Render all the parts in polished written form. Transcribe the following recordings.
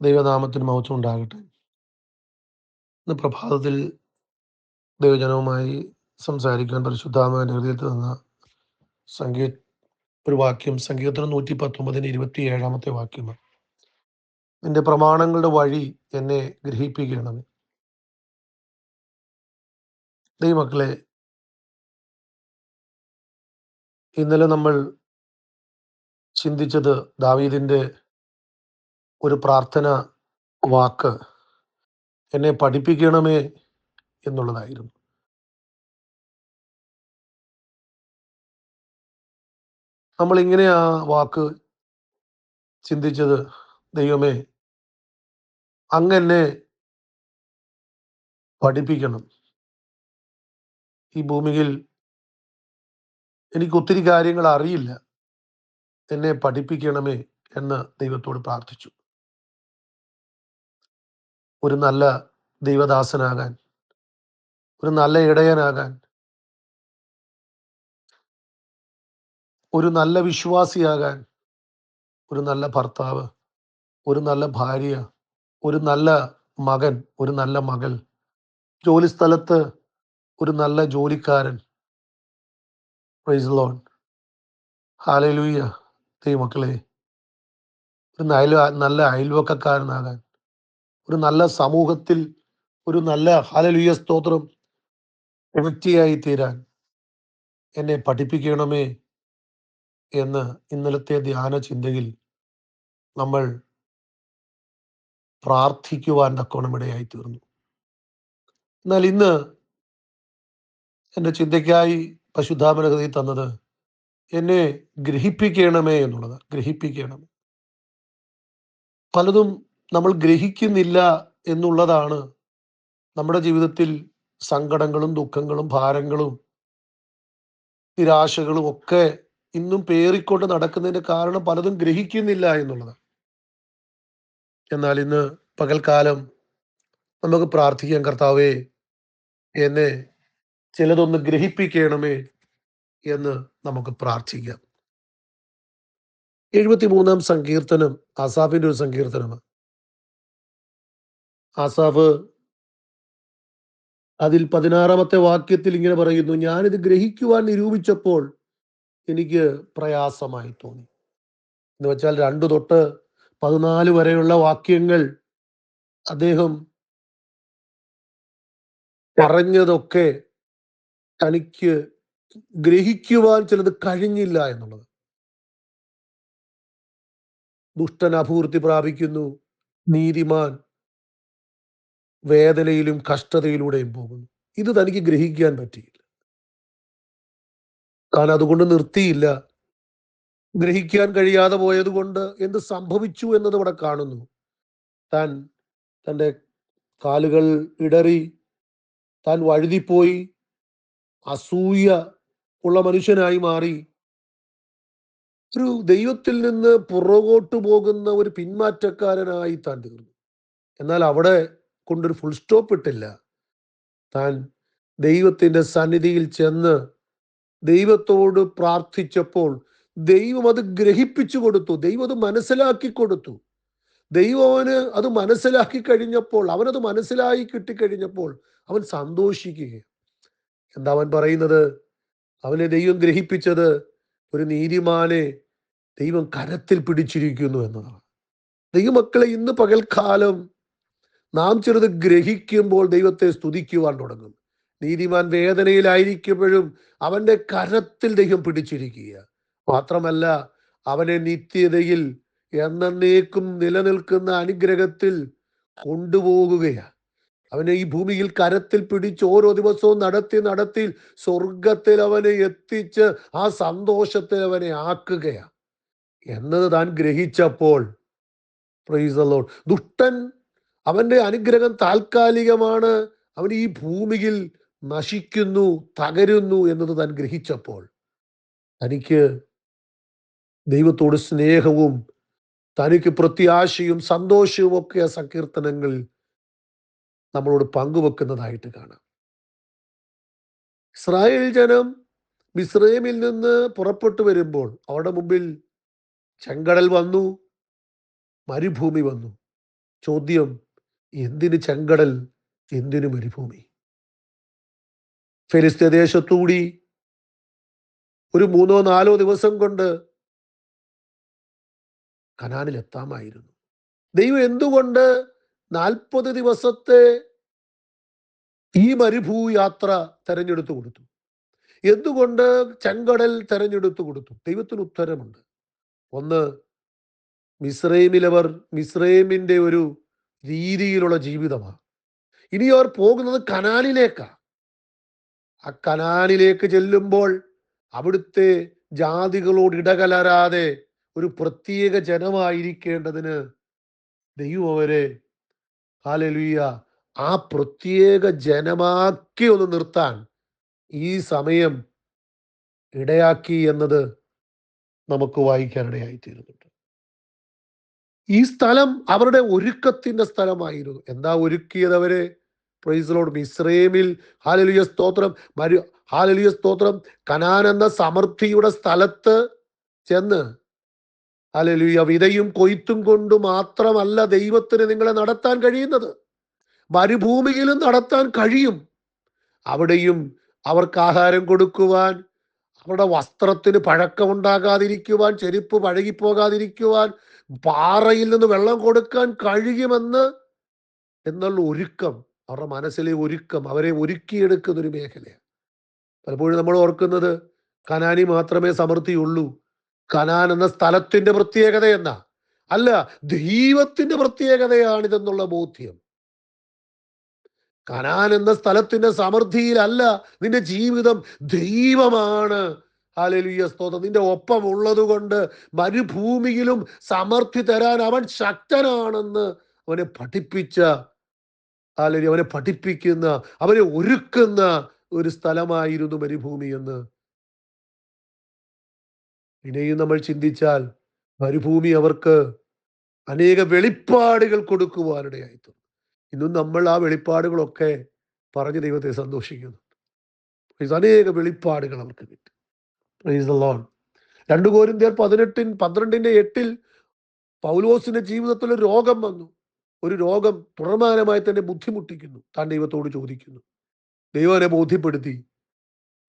ദൈവനാമത്തിന് മഹത്വം ഉണ്ടാകട്ടെ. ഇന്ന് പ്രഭാതത്തിൽ ദൈവജനവുമായി സംസാരിക്കാൻ പരിശുദ്ധാത്മാവിന്റെ ഹൃദയത്തിൽ നിന്ന് സംഗീ ഒരു വാക്യം സങ്കീർത്തനം 119 വാക്യമാണ്. നിന്റെ പ്രമാണങ്ങളുടെ വഴി എന്നെ ഗ്രഹിപ്പിക്കണമേ. ദൈവമക്കളെ, ഇന്നലെ നമ്മൾ ചിന്തിച്ചത് ദാവീദിന്റെ ഒരു പ്രാർത്ഥന വാക്ക് എന്നെ പഠിപ്പിക്കണമേ എന്നുള്ളതായിരുന്നു. നമ്മൾ ഇങ്ങനെ ആ വാക്ക് ചിന്തിച്ചത്, ദൈവമേ, അങ്ങെന്നെ പഠിപ്പിക്കണം. ഈ ഭൂമിയിൽ എനിക്ക് ഒത്തിരി കാര്യങ്ങൾ അറിയില്ല, എന്നെ പഠിപ്പിക്കണമേ എന്ന് ദൈവത്തോട് പ്രാർത്ഥിച്ചു. ഒരു നല്ല ദൈവദാസനാകാൻ, ഒരു നല്ല ഇടയനാകാൻ, ഒരു നല്ല വിശ്വാസിയാകാൻ, ഒരു നല്ല ഭർത്താവ്, ഒരു നല്ല ഭാര്യ, ഒരു നല്ല മകൻ, ഒരു നല്ല മകൾ, ജോലിസ്ഥലത്ത് ഒരു നല്ല ജോലിക്കാരൻ. Praise Lord, hallelujah. ദൈവമക്കളെ, ഒരു നല്ല അയൽവക്കക്കാരനാകാൻ, ഒരു നല്ല സമൂഹത്തിൽ ഒരു നല്ല ഹല്ലേലൂയ സ്തോത്രം വ്യക്തിയായി തീരാൻ എന്നെ പഠിപ്പിക്കണമേ എന്ന് ഇന്നലത്തെ ധ്യാന ചിന്തയിൽ നമ്മൾ പ്രാർത്ഥിക്കുവാൻ തക്കോണമിടയായി തീർന്നു. എന്നാൽ ഇന്ന് എൻ്റെ ചിന്തയ്ക്കായി പരിശുദ്ധാത്മ ഹൃദയത്തിൽ തന്നത് എന്നെ ഗ്രഹിപ്പിക്കണമേ എന്നുള്ളത്. ഗ്രഹിപ്പിക്കണം. പലതും നമ്മൾ ഗ്രഹിക്കുന്നില്ല എന്നുള്ളതാണ് നമ്മുടെ ജീവിതത്തിൽ സങ്കടങ്ങളും ദുഃഖങ്ങളും ഭാരങ്ങളും നിരാശകളും ഒക്കെ ഇന്നും പേറിക്കൊണ്ട് നടക്കുന്നതിന്റെ കാരണം പലതും ഗ്രഹിക്കുന്നില്ല എന്നുള്ളത്. എന്നാൽ ഇന്ന് പകൽക്കാലം നമുക്ക് പ്രാർത്ഥിക്കാം, കർത്താവേ, എന്നെ ചിലതൊന്ന് ഗ്രഹിപ്പിക്കണമേ എന്ന് നമുക്ക് പ്രാർത്ഥിക്കാം. 73 സങ്കീർത്തനം ആസാഫിന്റെ ഒരു സങ്കീർത്തനമാണ്. ആസാഫ് അതിൽ 16 വാക്യത്തിൽ ഇങ്ങനെ പറയുന്നു, ഞാനിത് ഗ്രഹിക്കുവാൻ നിരൂപിച്ചപ്പോൾ എനിക്ക് പ്രയാസമായി തോന്നി. എന്ന് വെച്ചാൽ 2 തൊട്ട് 14 വരെയുള്ള വാക്യങ്ങൾ അദ്ദേഹം പറഞ്ഞതൊക്കെ തനിക്ക് ഗ്രഹിക്കുവാൻ ചിലത് കഴിഞ്ഞില്ല എന്നുള്ളത്. ദുഷ്ടൻ അഭിവൃദ്ധി പ്രാപിക്കുന്നു, നീതിമാൻ വേദനയിലും കഷ്ടതയിലൂടെയും പോകുന്നു. ഇത് തനിക്ക് ഗ്രഹിക്കാൻ പറ്റിയില്ല. താൻ അതുകൊണ്ട് നിർത്തിയില്ല. ഗ്രഹിക്കാൻ കഴിയാതെ പോയത് കൊണ്ട് എന്ത് സംഭവിച്ചു എന്നത് ഇവിടെ കാണുന്നു. താൻ തൻ്റെ കാലുകൾ ഇടറി, താൻ വഴുതിപ്പോയി, അസൂയ ഉള്ള മനുഷ്യനായി മാറി, ഒരു ദൈവത്തിൽ നിന്ന് പുറകോട്ട് പോകുന്ന ഒരു പിന്മാറ്റക്കാരനായി താൻ തീർന്നു. എന്നാൽ അവിടെ കൊണ്ടൊരു ഫുൾ സ്റ്റോപ്പ് ഇട്ടില്ല. താൻ ദൈവത്തിന്റെ സന്നിധിയിൽ ചെന്ന് ദൈവത്തോട് പ്രാർത്ഥിച്ചപ്പോൾ ദൈവം അത് ഗ്രഹിപ്പിച്ചു കൊടുത്തു. ദൈവം അത് മനസ്സിലാക്കി കൊടുത്തു. ദൈവം അവന് അത് മനസ്സിലാക്കി കഴിഞ്ഞപ്പോൾ, അവനത് മനസ്സിലായി കിട്ടിക്കഴിഞ്ഞപ്പോൾ അവൻ സന്തോഷിക്കുകയാണ്. എന്താ അവൻ പറയുന്നത്? അവനെ ദൈവം ഗ്രഹിപ്പിച്ചത് ഒരു നീതിമാനെ ദൈവം കരത്തിൽ പിടിച്ചിരിക്കുന്നു എന്നതാണ്. ദൈവമക്കളെ, ഇന്ന് പകൽക്കാലം നാം ചെറുത് ഗ്രഹിക്കുമ്പോൾ ദൈവത്തെ സ്തുതിക്കുവാൻ തുടങ്ങും. നീതിമാൻ വേദനയിലായിരിക്കുമ്പോഴും അവന്റെ കരത്തിൽ ദൈവം പിടിച്ചിരിക്കുക. മാത്രമല്ല, അവനെ നിത്യതയിൽ എന്നേക്കും നിലനിൽക്കുന്ന അനുഗ്രഹത്തിൽ കൊണ്ടുപോകുകയാണ്. അവനെ ഈ ഭൂമിയിൽ കരത്തിൽ പിടിച്ച് ഓരോ ദിവസവും നടത്തി നടത്തി സ്വർഗത്തിൽ അവനെ എത്തിച്ച് ആ സന്തോഷത്തിൽ അവനെ ആക്കുകയാണ് എന്നത് താൻ ഗ്രഹിച്ചപ്പോൾ, പ്രൈസ് ദി ലോർഡ്, ദുഷ്ടൻ അവന്റെ അനുഗ്രഹം താൽക്കാലികമാണ്, അവൻ ഈ ഭൂമിയിൽ നശിക്കുന്നു, തകരുന്നു എന്നത് താൻ ഗ്രഹിച്ചപ്പോൾ തനിക്ക് ദൈവത്തോട് സ്നേഹവും തനിക്ക് പ്രത്യാശയും സന്തോഷവും ഒക്കെ ആ സങ്കീർത്തനങ്ങൾ നമ്മളോട് പങ്കുവെക്കുന്നതായിട്ട് കാണാം. ഇസ്രായേൽ ജനം മിസ്രൈമിൽ നിന്ന് പുറപ്പെട്ടു വരുമ്പോൾ അവരുടെ മുമ്പിൽ ചെങ്കടൽ വന്നു, മരുഭൂമി വന്നു. ചോദ്യം, എന്തിന് ചെങ്കടൽ, എന്തിനു മരുഭൂമി? ഫെലിസ്ത്യ ദേശത്തുകൂടി ഒരു 3-4 ദിവസം കൊണ്ട് കനാനിൽ എത്താമായിരുന്നു. ദൈവം എന്തുകൊണ്ട് 40 ദിവസത്തെ ഈ മരുഭൂയാത്ര തെരഞ്ഞെടുത്തു കൊടുത്തു? എന്തുകൊണ്ട് ചെങ്കടൽ തെരഞ്ഞെടുത്തു കൊടുത്തു? ദൈവത്തിന് ഉത്തരമുണ്ട്. ഒന്ന്, മിസ്രൈമിന്റെ ഒരു രീതിയിലുള്ള ജീവിതമാണ്. ഇനി അവർ പോകുന്നത് കനാനിലേക്കാ. ആ കനാനിലേക്ക് ചെല്ലുമ്പോൾ അവിടുത്തെ ജാതികളോട് ഇടകലരാതെ ഒരു പ്രത്യേക ജനമായിരിക്കേണ്ടതിന് ദൈവം അവരെ, ഹല്ലേലൂയ, ആ പ്രത്യേക ജനമാക്കി ഒന്ന് നിർത്താൻ ഈ സമയം ഇടയാക്കി എന്നത് നമുക്ക് വായിക്കാനിടയായിത്തീരുന്നുണ്ട്. ഈ സ്ഥലം അവരുടെ ഒരുക്കത്തിന്റെ സ്ഥലമായിരുന്നു. എന്താ ഒരുക്കിയത് അവരെ? Praise lord. മിസ്രയീമിൽ, ഹല്ലേലൂയ സ്തോത്രം, ഹല്ലേലൂയ സ്തോത്രം, കനാൻ എന്ന സമൃദ്ധിയുടെ സ്ഥലത്ത് ചെന്ന്, ഹല്ലേലൂയ, വിതയും കൊയ്ത്തും കൊണ്ട് മാത്രമല്ല ദൈവത്തിന് നിങ്ങളെ നടത്താൻ കഴിയുന്നത്, മരുഭൂമിയിലും നടത്താൻ കഴിയും. അവിടെയും അവർക്ക് ആഹാരം കൊടുക്കുവാൻ, അവരുടെ വസ്ത്രത്തിന് പഴക്കമുണ്ടാകാതിരിക്കുവാൻ, ചെരുപ്പ് പഴകിപ്പോകാതിരിക്കുവാൻ, പാറയിൽ നിന്ന് വെള്ളം കൊടുക്കാൻ കഴിയുമെന്ന് എന്നുള്ള ഒരുക്കം, അവരുടെ മനസ്സിലെ ഒരുക്കം അവരെ ഒരുക്കിയെടുക്കുന്ന ഒരു മേഖലയാണ്. പലപ്പോഴും നമ്മൾ ഓർക്കുന്നത് കനാനി മാത്രമേ സമൃദ്ധിയുള്ളൂ, കനാൻ എന്ന സ്ഥലത്തിന്റെ പ്രത്യേകത എന്ന അല്ല, ദൈവത്തിന്റെ പ്രത്യേകതയാണിതെന്നുള്ള ബോധ്യം. കനാൻ എന്ന സ്ഥലത്തിന്റെ സമൃദ്ധിയിലല്ല നിന്റെ ജീവിതം, ദൈവമാണ്, ഹല്ലേലൂയ സ്തോത്രം, നിന്റെ ഒപ്പം ഉള്ളത് കൊണ്ട് മരുഭൂമിയിലും സമൃദ്ധി തരാൻ അവൻ ശക്തനാണെന്ന് അവനെ പഠിപ്പിച്ച, ഹല്ലേലൂയ, അവനെ പഠിപ്പിക്കുന്ന, അവനെ ഒരുക്കുന്ന ഒരു സ്ഥലമായിരുന്നു മരുഭൂമി എന്ന് ഇനിയും നമ്മൾ ചിന്തിച്ചാൽ മരുഭൂമി അവർക്ക് അനേക വെളിപ്പാടുകൾ കൊടുക്കുവാനിടയായിട്ടുണ്ട്. ഇന്നും നമ്മൾ ആ വെളിപ്പാടുകളൊക്കെ പറഞ്ഞ് ദൈവത്തെ സന്തോഷിക്കുന്നു. അനേക വെളിപ്പാടുകൾ അവർക്ക് കിട്ടി. Praise the Lord. 2 കൊരിന്ത്യർ 12:8 പൗലോസിന്റെ ജീവിതത്തിൽ ഒരു രോഗം വന്നു. ഒരു രോഗം തുടർമാനമായി തന്നെ ബുദ്ധിമുട്ടിക്കുന്നു. താൻ ദൈവത്തോട് ചോദിക്കുന്നു. ദൈവം അവനെ ബോധ്യപ്പെടുത്തി,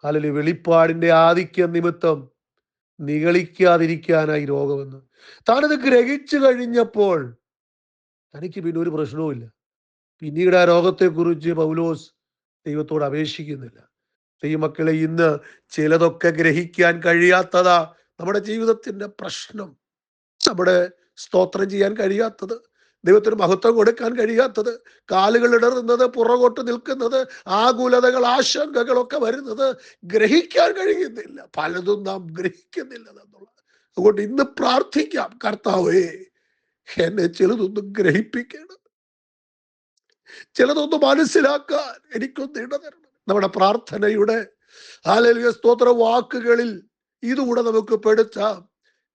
അല്ലെങ്കിൽ വെളിപ്പാടിന്റെ ആധിക്യം നിമിത്തം നിഗളിക്കാതിരിക്കാനായി രോഗമെന്ന്. താനത് ഗ്രഹിച്ചു കഴിഞ്ഞപ്പോൾ തനിക്ക് പിന്നെ ഒരു പ്രശ്നവുമില്ല. പിന്നീട് ആ രോഗത്തെക്കുറിച്ച് പൗലോസ് ദൈവത്തോട് അപേക്ഷിക്കുന്നില്ല. ദൈവമക്കളെ, ഇന്ന് ചിലതൊക്കെ ഗ്രഹിക്കാൻ കഴിയാത്തതാ നമ്മുടെ ജീവിതത്തിന്റെ പ്രശ്നം. നമ്മുടെ സ്തോത്രം ചെയ്യാൻ കഴിയാത്തത്, ദൈവത്തിന് മഹത്വം കൊടുക്കാൻ കഴിയാത്തത്, കാലുകൾ ഇടറുന്നത്, പുറകോട്ട് നിൽക്കുന്നത്, ആകുലതകൾ, ആശങ്കകളൊക്കെ വരുന്നത് ഗ്രഹിക്കാൻ കഴിയുന്നില്ല. പലതും നാം ഗ്രഹിക്കുന്നില്ല എന്നുള്ളത്. അതുകൊണ്ട് ഇന്ന് പ്രാർത്ഥിക്കാം, കർത്താവേ എന്നെ ചിലതൊന്നും ഗ്രഹിപ്പിക്കണം, ചിലതൊന്ന് മനസ്സിലാക്കാൻ എനിക്കൊന്ന് ഇടതരണം. നമ്മുടെ പ്രാർത്ഥനയുടെ, ഹല്ലേലൂയ സ്തോത്ര, വാക്കുകളിൽ ഇതുകൂടെ നമുക്ക് പെടുത്താം.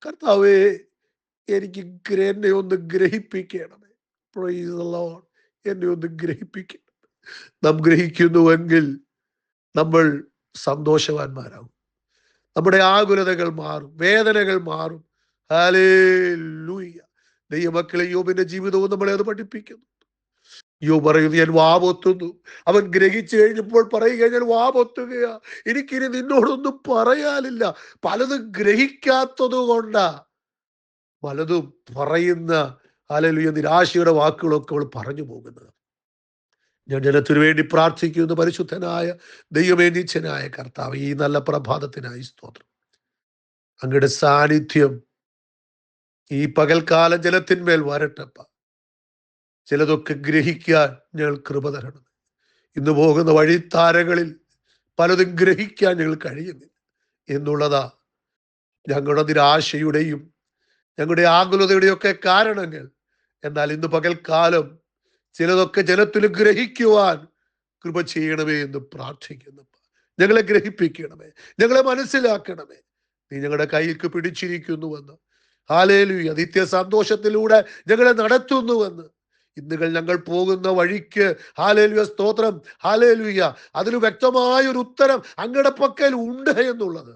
കർത്താവേ, എനിക്ക് എന്നെ ഒന്ന് ഗ്രഹിപ്പിക്കണമേ. Praise the Lord. എന്നെ ഒന്ന് ഗ്രഹിപ്പിക്കണം. നാം ഗ്രഹിക്കുന്നുവെങ്കിൽ നമ്മൾ സന്തോഷവാന്മാരാകും. നമ്മുടെ ആകുലതകൾ മാറും, വേദനകൾ മാറും. ഹല്ലേലൂയ. ദൈവമക്കളെ, യോബിന്റെ ജീവിതവും നമ്മളെ അത് പഠിപ്പിക്കുന്നു. യോബ് പറയുന്നു, ഞാൻ വാപൊത്തുന്നു. അവൻ ഗ്രഹിച്ചു കഴിഞ്ഞപ്പോൾ പറയുക, ഞാൻ വാപൊത്തുകയാ, എനിക്കിനി നിന്നോടൊന്നും പറയാനില്ല. പലതും ഗ്രഹിക്കാത്തത് കൊണ്ടാ പലതും പറയുന്ന, ഹല്ലേലൂയ, നിരാശയുടെ വാക്കുകളൊക്കെ അവൾ പറഞ്ഞു പോകുന്നത്. ഞാൻ ജനത്തിനു വേണ്ടി പ്രാർത്ഥിക്കുന്നു. പരിശുദ്ധനായ ദൈവമേ, നീച്ചനായ കർത്താവ്, ഈ നല്ല പ്രഭാതത്തിനായി സ്തോത്രം. അങ്ങയുടെ സാന്നിധ്യം ഈ പകൽക്കാല ജലത്തിന്മേൽ വരട്ടപ്പ. ചിലതൊക്കെ ഗ്രഹിക്കാൻ ഞങ്ങൾ കൃപ തരണം. ഇന്ന് പോകുന്ന വഴിത്താരകളിൽ പലതും ഗ്രഹിക്കാൻ ഞങ്ങൾ കഴിയുന്നില്ല എന്നുള്ളതാ ഞങ്ങളുടെ നിരാശയുടെയും ഞങ്ങളുടെ ആകുലതയുടെയൊക്കെ കാരണങ്ങൾ. എന്നാൽ ഇന്ന് പകൽക്കാലം ചിലതൊക്കെ ജനത്തിൽ ഗ്രഹിക്കുവാൻ കൃപ ചെയ്യണമേ എന്ന് പ്രാർത്ഥിക്കുന്നു. ഞങ്ങളെ ഗ്രഹിപ്പിക്കണമേ, ഞങ്ങളെ മനസ്സിലാക്കണമേ. നീ ഞങ്ങളുടെ കൈക്ക് പിടിച്ചിരിക്കുന്നുവെന്ന്, ഹല്ലേലൂയ, നിത്യ സന്തോഷത്തിലൂടെ ഞങ്ങളെ നടത്തുന്നുവെന്ന്, ഇന്നുകൾ ഞങ്ങൾ പോകുന്ന വഴിക്ക്, ഹല്ലേലൂയ സ്തോത്രം, ഹല്ലേലൂയ, അതിന് വ്യക്തമായ ഒരു ഉത്തരം അങ്ങയുടെ പക്കൽ ഉണ്ട് എന്നുള്ളത്.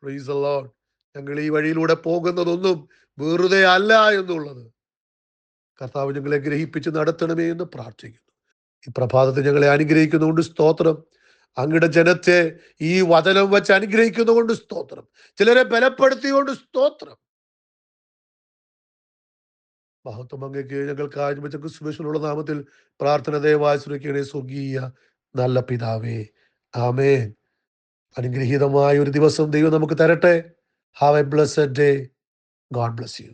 Praise the Lord. ഞങ്ങൾ ഈ വഴിയിലൂടെ പോകുന്നതൊന്നും വെറുതെ അല്ല എന്നുള്ളത് കർത്താവ് ഞങ്ങളെ ഗ്രഹിപ്പിച്ച് നടത്തണമേ എന്ന് പ്രാർത്ഥിക്കുന്നു. ഈ പ്രഭാതത്തിൽ ഞങ്ങളെ അനുഗ്രഹിക്കുന്നതുകൊണ്ട് സ്തോത്രം. അങ്ങയുടെ ജനത്തെ ഈ വചനം വെച്ച് അനുഗ്രഹിക്കുന്നതുകൊണ്ട് സ്തോത്രം. ചിലരെ ബലപ്പെടുത്തിയോണ്ട് സ്തോത്രം. മഹത്വം അങ്ങേക്ക്. ഞങ്ങൾക്ക് ആഴ്ച സുബേഷനുള്ള നാമത്തിൽ പ്രാർത്ഥന ദയവായി ശ്രമിക്കണേ സ്വർഗീയ നല്ല പിതാവേ. ആമേൻ. അനുഗ്രഹീതമായ ഒരു ദിവസം ദൈവം നമുക്ക് തരട്ടെ. Have A blessed day. God bless you.